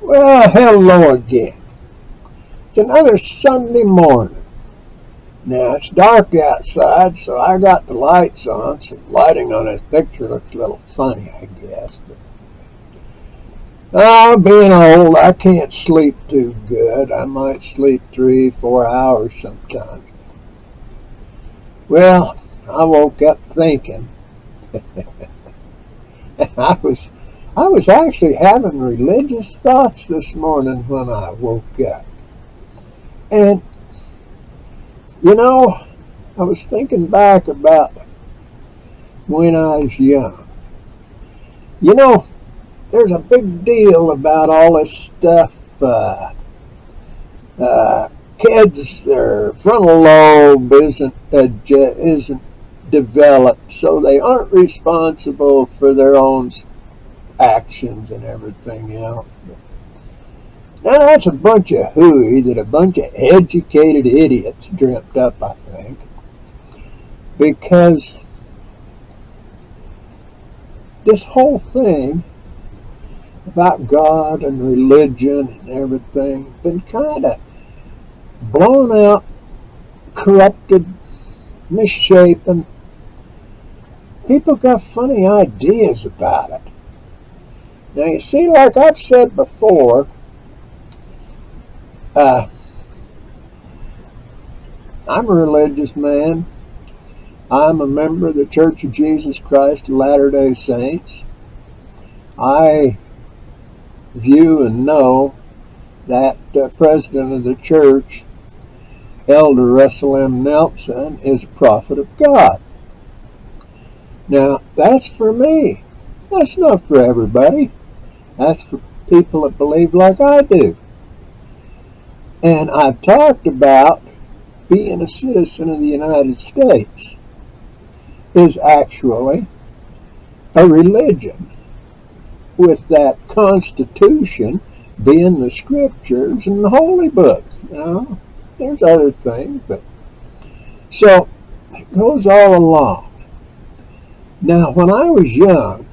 Well, hello again. It's another Sunday morning. Now, it's dark outside, so I got the lights on, so lighting on this picture looks a little funny, I guess. But, being old, I can't sleep too good. I might sleep 3, 4 hours sometimes. Well, I woke up thinking, I was I was actually having religious thoughts this morning when I woke up. And you know, I was thinking back about when I was young. You know, there's a big deal about all this stuff. Kids, their frontal lobe isn't developed, so they aren't responsible for their own actions and everything else. Now that's a bunch of hooey that a bunch of educated idiots dreamt up, I think, because this whole thing about God and religion and everything been kind of blown out, corrupted, misshapen. People got funny ideas about it. Now you see, like I've said before, I'm a religious man. I'm a member of the Church of Jesus Christ of Latter-day Saints. I view and know that president of the church, Elder Russell M. Nelson, is a prophet of God. Now, that's for me. That's not for everybody. That's for people that believe like I do. And I've talked about being a citizen of the United States is actually a religion, with that Constitution being the scriptures and the Holy Book. You know, there's other things, but so it goes all along. Now, when I was young,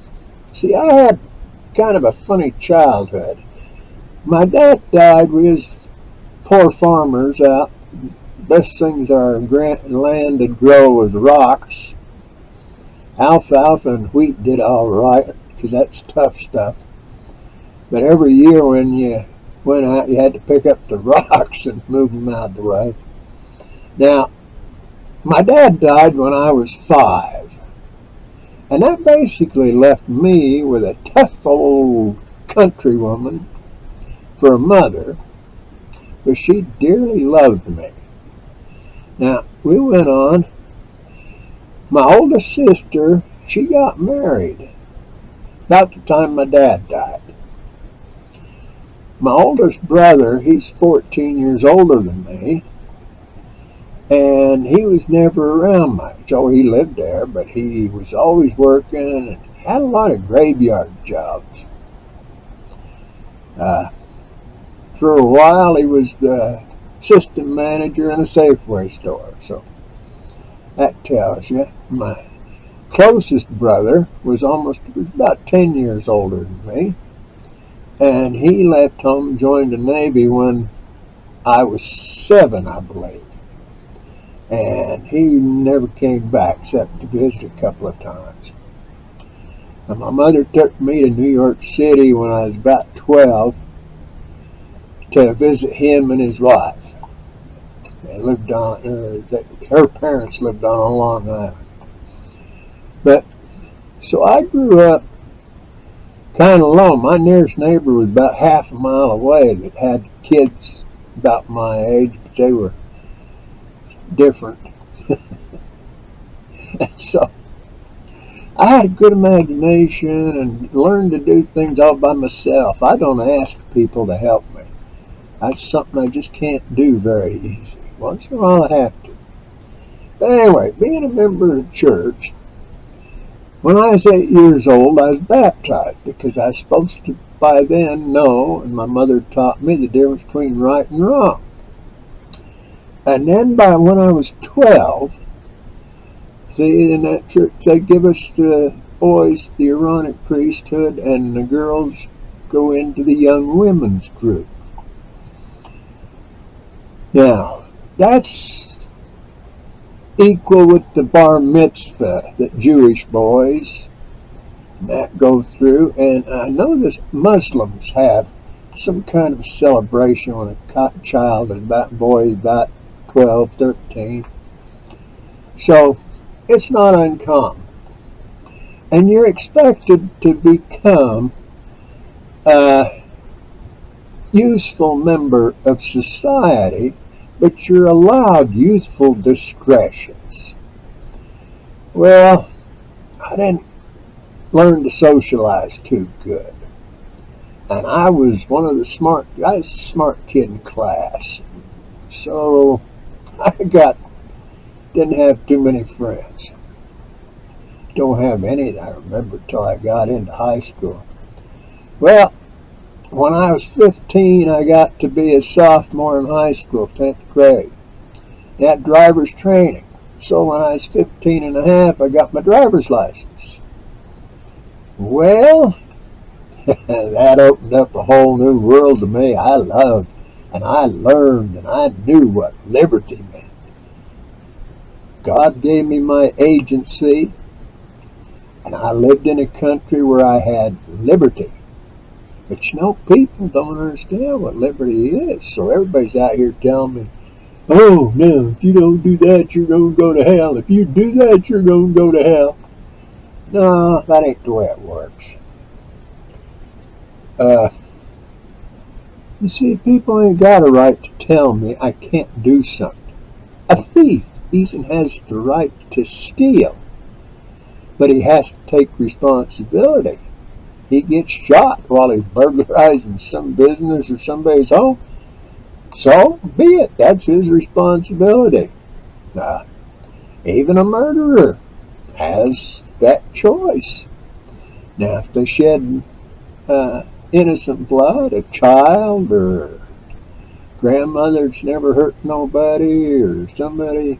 see, I had kind of a funny childhood. My dad died. We was poor farmers out. Best things our land would grow was rocks. Alfalfa and wheat did all right, because that's tough stuff. But every year when you went out, you had to pick up the rocks and move them out of the way. Now, my dad died when I was 5. And that basically left me with a tough old country woman for a mother, but she dearly loved me. Now, we went on. My oldest sister, she got married about the time my dad died. My oldest brother, he's 14 years older than me, and he was never around much. Oh, he lived there, but he was always working and had a lot of graveyard jobs. For a while, he was the assistant manager in a Safeway store, so that tells you. My closest brother was about 10 years older than me, and he left home and joined the Navy when I was 7, I believe. And he never came back except to visit a couple of times. And my mother took me to New York City when I was about 12 to visit him and his wife. They lived on, her parents lived on Long Island. But, so I grew up kind of alone. My nearest neighbor was about half a mile away that had kids about my age, but they were different. And so I had a good imagination and learned to do things all by myself. I don't ask people to help me. That's something I just can't do very easy. Once in a while I have to. But anyway, being a member of the church, when I was 8 years old, I was baptized because I was supposed to by then know, and my mother taught me the difference between right and wrong. And then by when I was 12, see, in that church they give us the boys the Aaronic priesthood and the girls go into the young women's group. Now, that's equal with the bar mitzvah that Jewish boys that go through, and I know that Muslims have some kind of celebration when a child is about 12, 13. So it's not uncommon. And you're expected to become a useful member of society, but you're allowed youthful discretions. Well, I didn't learn to socialize too good. And I was I was a smart kid in class. So I didn't have too many friends. Don't have any that I remember till I got into high school. Well, when I was 15, I got to be a sophomore in high school, 10th grade. I had driver's training. So when I was 15 and a half, I got my driver's license. Well, that opened up a whole new world to me. I loved and I learned and I knew what liberty meant. God gave me my agency, and I lived in a country where I had liberty. But people don't understand what liberty is. So everybody's out here telling me, oh, no, if you don't do that, you're going to go to hell. If you do that, you're going to go to hell. No, that ain't the way it works. You see, people ain't got a right to tell me I can't do something. A thief even has the right to steal, but he has to take responsibility. He gets shot while he's burglarizing some business or somebody's home. So be it. That's his responsibility. Even a murderer has that choice. Now, if they shed innocent blood, a child or grandmother that's never hurt nobody or somebody.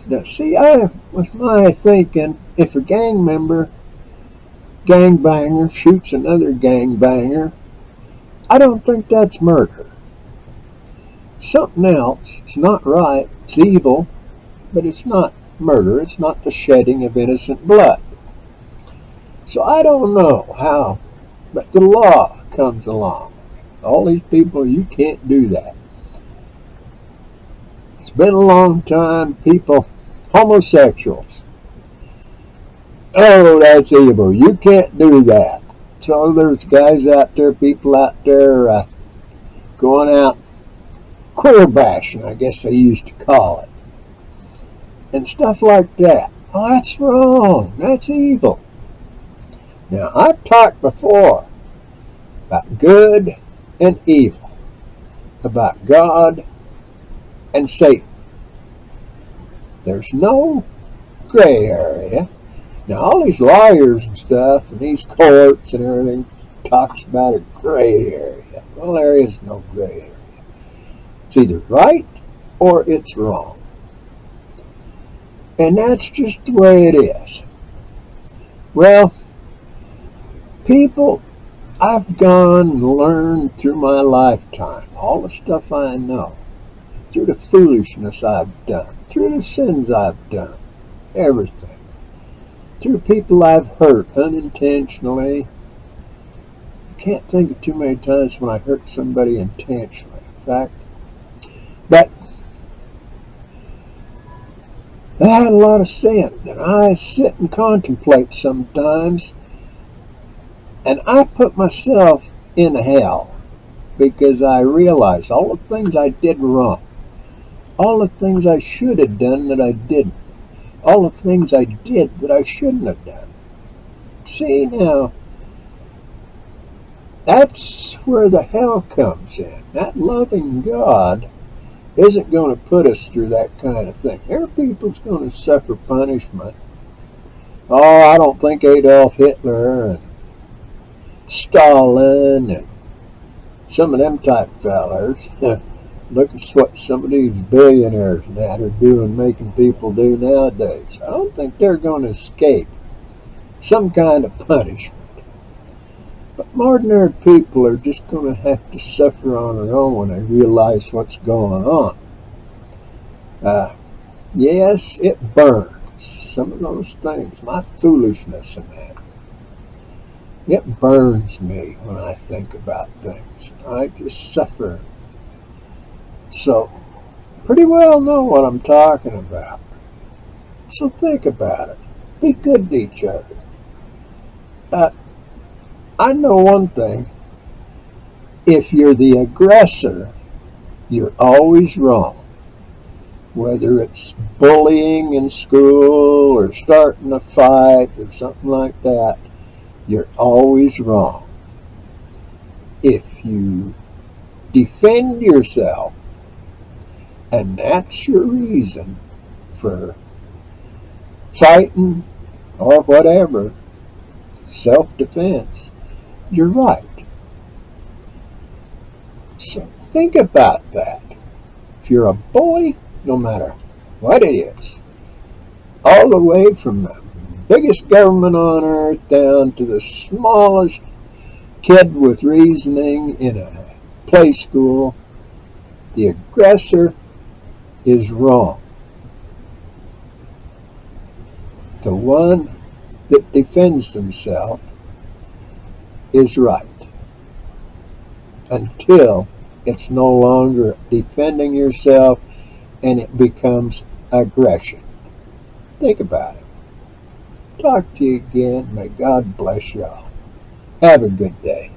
Now, see, I was my thinking, if a gangbanger shoots another gangbanger, I don't think that's murder. Something else. It's not right. It's evil, but it's not murder. It's not the shedding of innocent blood. So I don't know how, but the law comes along. All these people, you can't do that. It's been a long time. Homosexuals. Oh, that's evil. You can't do that. So there's guys out there, people out there going out queer bashing, I guess they used to call it. And stuff like that. Oh, that's wrong. That's evil. Now, I've talked before about good and evil, about God and Satan. There's no gray area. Now, all these lawyers and stuff and these courts and everything talks about a gray area. Well, there is no gray area. It's either right or it's wrong. And that's just the way it is. Well, people, I've gone and learned through my lifetime, all the stuff I know, through the foolishness I've done, through the sins I've done, everything. Through people I've hurt unintentionally. I can't think of too many times when I hurt somebody intentionally. In fact, but I had a lot of sin, and I sit and contemplate sometimes, and I put myself in hell because I realize all the things I did wrong, all the things I should have done that I didn't, all the things I did that I shouldn't have done. See, now, that's where the hell comes in. That loving God isn't going to put us through that kind of thing. There are people that's going to suffer punishment. Oh, I don't think Adolf Hitler and Stalin and some of them type fellers. Look at what some of these billionaires that are doing, making people do nowadays. I don't think they're going to escape some kind of punishment. But ordinary people are just going to have to suffer on their own when they realize what's going on. Yes, it burns. Some of those things, my foolishness in that, it burns me when I think about things. I just suffer. So, pretty well know what I'm talking about. So think about it. Be good to each other. I know one thing. If you're the aggressor, you're always wrong. Whether it's bullying in school or starting a fight or something like that, you're always wrong. If you defend yourself, and that's your reason for fighting or whatever, self-defense, you're right. So think about that. If you're a bully, no matter what it is, all the way from the biggest government on earth down to the smallest kid with reasoning in a play school, the aggressor is wrong. The one that defends himself is right until it's no longer defending yourself and it becomes aggression. Think about it. Talk to you again. May God bless y'all. Have a good day.